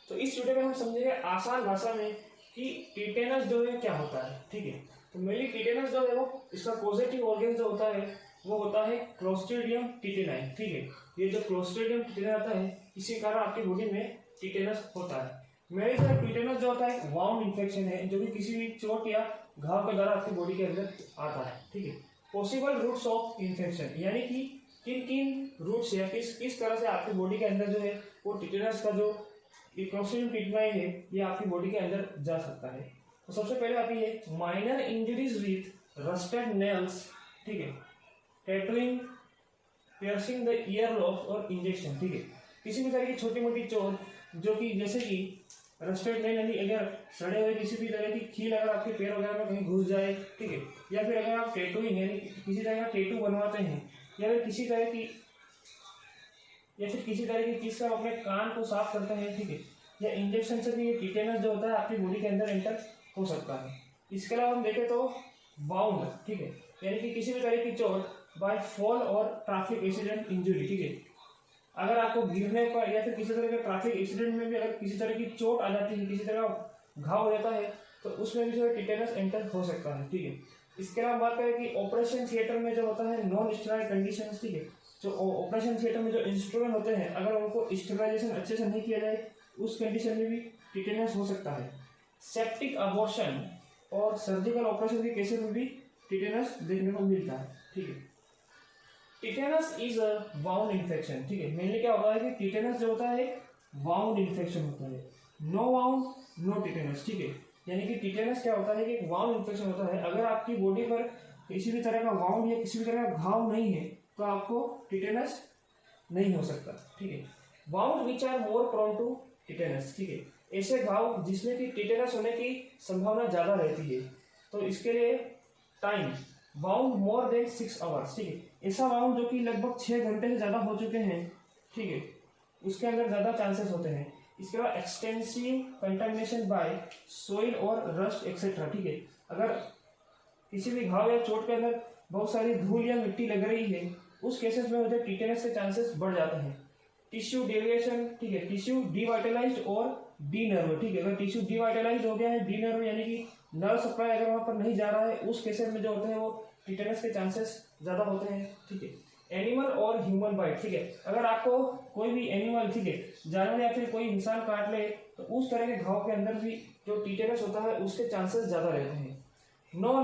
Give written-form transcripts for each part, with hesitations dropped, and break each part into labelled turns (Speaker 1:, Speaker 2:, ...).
Speaker 1: तो इस वीडियो में हम समझेंगे आसान भाषा में कि टिटेनस जो है क्या होता है। ठीक है, तो मेनली टिटेनस जो है वो इसका पॉजिटिव ऑर्गन जो होता है वो होता है क्लोस्ट्रीडियम टिटेनाई। ठीक है, ये जो क्लोस्ट्रीडियम टिटेनाई आता है इसी कारण आपकी बॉडी में टिटेनस होता है। मेरे जो टिटेनस जो होता है वाउंड इन्फेक्शन है जो कि किसी भी चोट या घाव के द्वारा आपकी बॉडी के अंदर आता है। ठीक है, पॉसिबल रूट्स ऑफ इन्फेक्शन यानी कि किन किन रूट्स या किस तरह से आपकी बॉडी के अंदर जो है वो टिटेनस का जो क्लोस्ट्रीडियम टिटेनाई है ये आपकी बॉडी के अंदर जा सकता है। तो सबसे पहले आती है minor injuries with rusted nails. ठीक है, tattooing, piercing the year lobes और इंजेक्शन। ठीक है, किसी भी तरह की छोटी मोटी चोट जो कि जैसे कि रस्टेड नेल यानी अगर सड़े हुए किसी भी तरह की खील अगर आपके पैर वगैरह में कहीं घुस जाए। ठीक है, या फिर अगर आप टैटूइंग यानी किसी तरह का टैटू बनवाते हैं या फिर किसी तरह की चीज का अपने कान को साफ करते हैं। ठीक है, या इंजेक्शन से भी ये टिटेनस जो होता है आपकी बॉडी के अंदर एंटर हो सकता है। इसके अलावा हम देखें तो बाउंड। ठीक है, यानी कि किसी भी तरह की चोट बाय फॉल और ट्रैफिक एक्सीडेंट इंजरी। ठीक है, अगर आपको गिरने पर या फिर किसी तरह के ट्रैफिक एक्सीडेंट में भी अगर किसी तरह की चोट आ जाती है, किसी तरह का घाव हो जाता है तो उसमें भी जो है टिटेनस एंटर हो सकता है। ठीक है, इसके अलावा बात करें कि ऑपरेशन थिएटर में जो होता है नॉन स्टेरॉइड कंडीशंस। ठीक है, जो ऑपरेशन थिएटर में जो इंस्ट्रूमेंट होते हैं अगर उनको स्टेरिलाइजेशन अच्छे से नहीं किया जाए उस कंडीशन में भी टिटेनस हो सकता है। सेप्टिक अबॉर्शन और सर्जिकल ऑपरेशन के केसेस में भी टिटेनस देखने को मिलता है। ठीक है, tetanus is a wound infection. ठीक है, मेनली क्या होता है कि टिटेनस जो होता है वाउंड इन्फेक्शन होता है। No wound no tetanus. ठीक है, यानी कि टिटेनस क्या होता है कि एक वाउंड इन्फेक्शन होता है। अगर आपकी बॉडी पर किसी भी तरह का वाउंड या किसी भी तरह का घाव नहीं है तो आपको टिटेनस नहीं हो सकता। ठीक है, wound which are more prone to tetanus. ठीक है, ऐसे घाव जिसमें कि टिटेनस होने की संभावना ज्यादा रहती है तो इसके लिए time wound more than 6 hours. ठीक है, ऐसा वाउंड जो कि लगभग 6 घंटे से ज्यादा हो चुके हैं। ठीक है, उसके अंदर ज्यादा चांसेस होते हैं। इसके बाद एक्सटेंसिव कंटामिनेशन बाय सोइल और रस्ट एक्सेट्रा। ठीक है, अगर किसी भी घाव या चोट के अंदर बहुत सारी धूल या मिट्टी लग रही है उस केसेस में मुझे टिटेनस के चांसेस बढ़ जाते हैं। Tissue deviation. ठीक है, टिश्यू डिवाइटलाइज्ड और डीनर्व। ठीक है, अगर टिश्यू डिवाइटलाइज्ड हो गया है, डीनर्व यानी कि नर्व सप्लाई अगर वहां पर नहीं जा रहा है उस केसेस में जो होते हैं वो टिटेनस के चांसेस ज्यादा होते हैं। ठीक है, एनिमल और ह्यूमन बाइट। ठीक है, अगर आपको कोई भी एनिमल, ठीक है, जानवर या फिर कोई इंसान काट ले तो उस तरह के घाव के अंदर भी जो टिटेनस होता है उसके चांसेस ज्यादा रहते हैं। No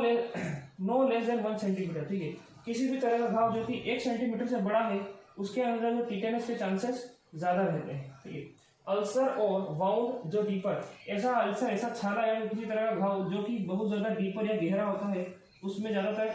Speaker 1: less than 1 centimetre. ठीक है, किसी भी तरह का घाव जो कि 1 सेंटीमीटर से बड़ा है उसके अंदर जो टिटेनस के चांसेस ज्यादा रहते हैं। ठीक है, अल्सर और वाउंड जो डीपर, ऐसा अल्सर ऐसा छाला या किसी तरह का घाव जो कि बहुत ज्यादा डीपर या गहरा होता है उसमें ज्यादातर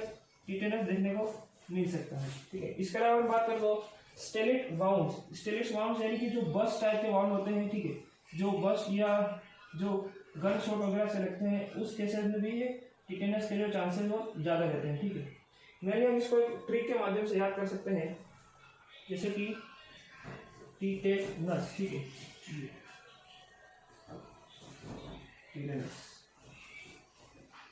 Speaker 1: टिटेनस देखने को मिल सकता है। ठीक है, इसके अलावा बात करें तो स्टेलिट वाउंड यानी कि जो बस टाइप के वाउंड होते हैं। ठीक है, जो बस या जो गन शॉट वगैरह से लगते हैं उस केसेस में भी ये टिटेनस के जो चांसेस वो ज्यादा रहते हैं। ठीक है, मैंने हम इसको एक ट्रिक के माध्यम से याद कर सकते हैं जैसे कि टिटेनस। ठीक है, टिटेनस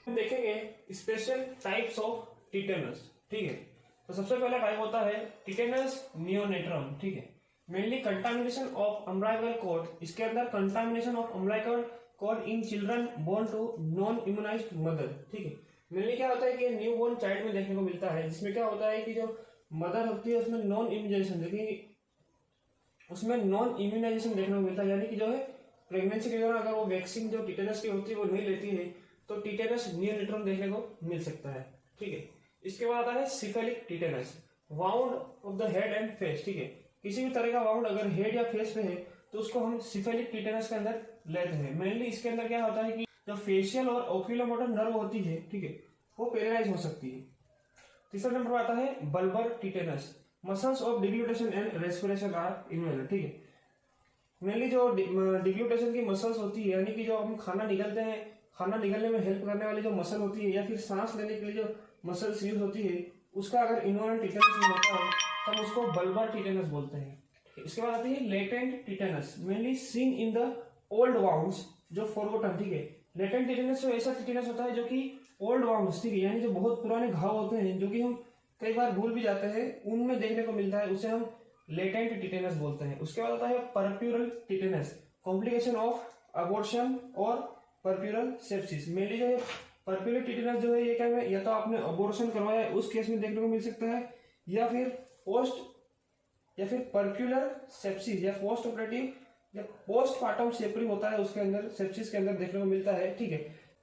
Speaker 1: देखेंगे स्पेशल टाइप्स ऑफ टिटेनस। ठीक है, तो सबसे पहला टाइप होता है टिटेनस नियोनेट्रम। ठीक है, mainly contamination of umbilical cord. इसके अंदर contamination of umbilical cord in children born to non immunised mother. ठीक है, मेनली क्या होता है कि न्यू बोर्न चाइल्ड में देखने को मिलता है जिसमें क्या होता है कि जो मदर होती है उसमें नॉन इम्यूनाइजेशन देखने को मिलता है। यानी कि जो है प्रेगनेंसी के दौरान अगर वो वैक्सीन जो टिटेनस की होती है वो नहीं लेती है तो टिटेनस नियोनेट्रम देखने को मिल सकता है। ठीक है, इसके बाद आता है cephalic tetanus, wound of the head and face. ठीक है, किसी भी तरह का वाउंड अगर हेड या फेस पे है तो उसको हम सिफेलिक टिटेनस के अंदर लेते हैं। मेनली इसके अंदर क्या होता है कि जो फेशियल और ओक्यूलोमोटर नर्व होती है, ठीक है, वो पैरालाइज हो सकती है। तीसरा नंबर पर आता है bulbar tetanus, muscles of deglutition and respiration are involve. ठीक है, मेनली जो डिग्लूटेशन की मसल्स होती है यानी कि जो हम खाना निगलते हैं, खाना निगलने में हेल्प करने वाली जो मसल होती है या फिर सांस लेने के लिए जो मसल्स यूज होती है उसका अगर इन्वॉल्व टिटेनस में होता है तब उसको बल्बर टिटेनस बोलते हैं। इसके बाद आती है latent tetanus, mainly seen in the old wounds जो फॉरगॉटन। ठीक है, लेटेंट टिटेनस जो ऐसा टिटेनस होता है जो कि ओल्ड वाउंड्स, ठीक है, यानी जो बहुत पुराने घाव होते हैं जो कि हम कई बार भूल भी जाते हैं उनमें देखने को मिलता है, उसे हम लेटेंट टिटेनस बोलते हैं। उसके बाद आता है puerperal tetanus, complication of abortion और परप्यूरल सेप्सिस। मेनली जो परप्यूरल टिटेनस जो है ये क्या है, या तो आपने अबॉर्शन करवाया उस केस में देखने को मिल सकता है, या फिर परप्यूलर सेप्सिस या पोस्ट ऑपरेटिव या पोस्टमार्टम सेप्री होता है उसके अंदर, सेप्सिस के अंदर देखने को मिलता है। ठीक है,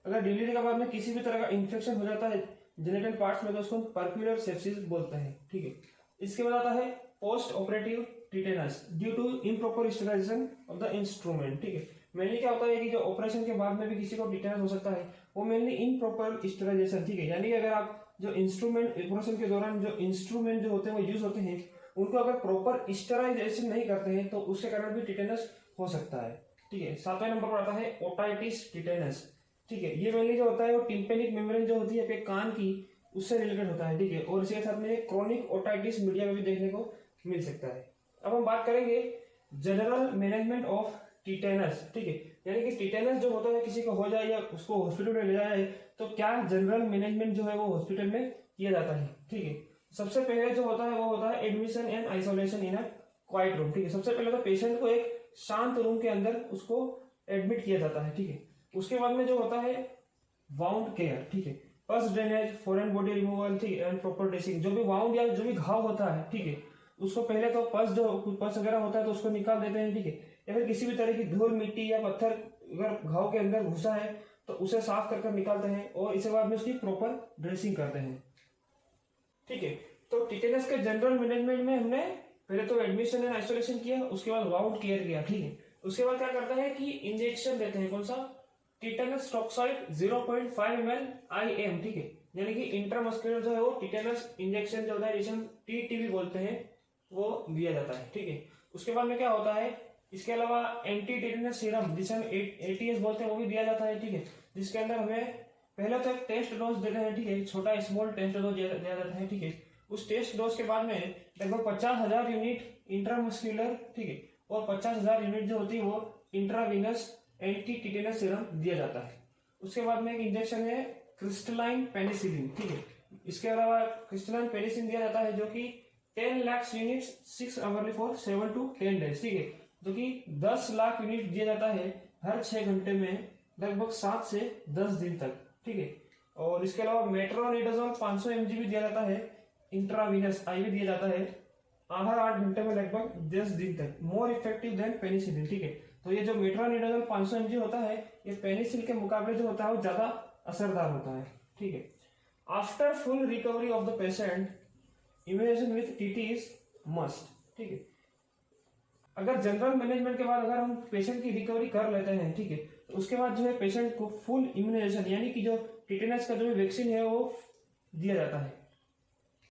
Speaker 1: अगर डिलीवरी के बाद में किसी भी तरह का इन्फेक्शन हो जाता है जेनिटल पार्ट्स में तो उसको परप्यूलर सेप्सिस बोलते हैं। ठीक है, इसके बाद आता है post operative tetanus due to improper sterilisation of the instrument. ठीक है, मेनली क्या होता है कि जो ऑपरेशन के बाद में भी किसी को टिटेनस हो सकता है वो मेनली इम्प्रॉपर स्टेरिलाइजेशन। ठीक है, यानी कि अगर आप जो इंस्ट्रूमेंट ऑपरेशन के दौरान जो इंस्ट्रूमेंट जो होते हैं वो यूज होते हैं उनको अगर प्रॉपर स्टेराइजेशन नहीं करते हैं तो उसके कारण भी टिटेनस हो सकता है। ठीक है, 7वें नंबर पर आता है ओटाइटिस टिटेनस। ठीक है, ये मेनली जो होता है वो टिम्पेनिक मेम्ब्रेन जो होती है आपके कान की उससे रिलेटेड होता है। ठीक है, और इसके साथ में क्रोनिक ओटाइटिस मीडिया में भी देखने को मिल सकता है। अब हम बात करेंगे जनरल मैनेजमेंट ऑफ टिटेनस। ठीक है, यानी कि टिटेनस जो होता है किसी को हो जाए या उसको हॉस्पिटल में ले जाए तो क्या जनरल मैनेजमेंट जो है वो हॉस्पिटल में किया जाता है। ठीक है, सबसे पहले जो होता है वो होता है admission and isolation in a quiet room. ठीक है, सबसे पहले तो पेशेंट को एक शांत रूम के अंदर उसको एडमिट किया जाता है। ठीक है, उसके बाद में जो होता है वाउंड केयर। ठीक है, पस ड्रेनेज, फॉरेन बॉडी रिमूवल, ठीक है, एंड प्रॉपर ड्रेसिंग। जो भी वाउंड या जो भी घाव होता है, ठीक है, उसको पहले तो पस वगैरह होता है तो उसको निकाल देते हैं। ठीक है, या फिर किसी भी तरह की धूल मिट्टी या पत्थर अगर घाव के अंदर घुसा है तो उसे साफ कर निकालते हैं और इसके बाद में उसकी प्रॉपर ड्रेसिंग करते हैं। ठीक है, तो टिटेनस के जनरल मैनेजमेंट में हमने पहले तो एडमिशन एंड आइसोलेशन किया, उसके बाद वाउंड केयर किया। ठीक है, उसके बाद क्या करता है कि इंजेक्शन देते हैं। कौन सा? Tetanus toxoid 0.5 ml IM। ठीक है, यानी कि इंट्रामस्कुलर जो है वो टिटेनस इंजेक्शन जो होता है जिसे हम TTV बोलते हैं वो दिया जाता है। ठीक है, उसके बाद में क्या होता है, इसके अलावा एंटी टिटेनस सीरम जिसे हम ATS बोलते हैं वो भी दिया जाता है। ठीक है, जिसके अंदर हमें पहले तो एक टेस्ट डोज देते हैं। ठीक है, छोटा स्मॉल टेस्ट डोज दिया जाता है। ठीक है, उस टेस्ट डोज के बाद में लगभग 50,000 यूनिट इंट्रामस्कुलर, ठीक है, और 50,000 यूनिट जो होती है वो इंट्रावीनस एंटी टिटेनस सीरम दिया जाता है। उसके बाद में एक इंजेक्शन है क्रिस्टलाइन पेनिसिलिन। ठीक है, इसके अलावा क्रिस्टलाइन पेनिसिलिन दिया जाता है जो कि 10 lakh unit 6 hourly for 7 to 10 days। ठीक है, जो कि 10 लाख यूनिट दिया जाता है हर 6 घंटे में लगभग 7 से 10 दिन तक। ठीक है, और इसके अलावा मेट्रोनिडाजोल 500 mg भी दिया जाता है, इंट्रावीनस IV दिया जाता है हर 8 घंटे में लगभग 10 दिन तक, मोर इफेक्टिव देन पेनिसिलिन। ठीक है, तो ये जो मेट्रोनिडाजोल 500 mg होता है ये पेनिसिलिन के मुकाबले जो होता है वो ज्यादा असरदार होता है। ठीक है, after full recovery of the patient immunisation with TT is must. ठीक है, अगर जनरल मैनेजमेंट के बाद अगर हम पेशेंट की रिकवरी कर लेते हैं, ठीक है, तो उसके बाद जो है पेशेंट को फुल इम्यूनाइजेशन यानी कि जो टिटेनस का जो वैक्सीन है वो दिया जाता है।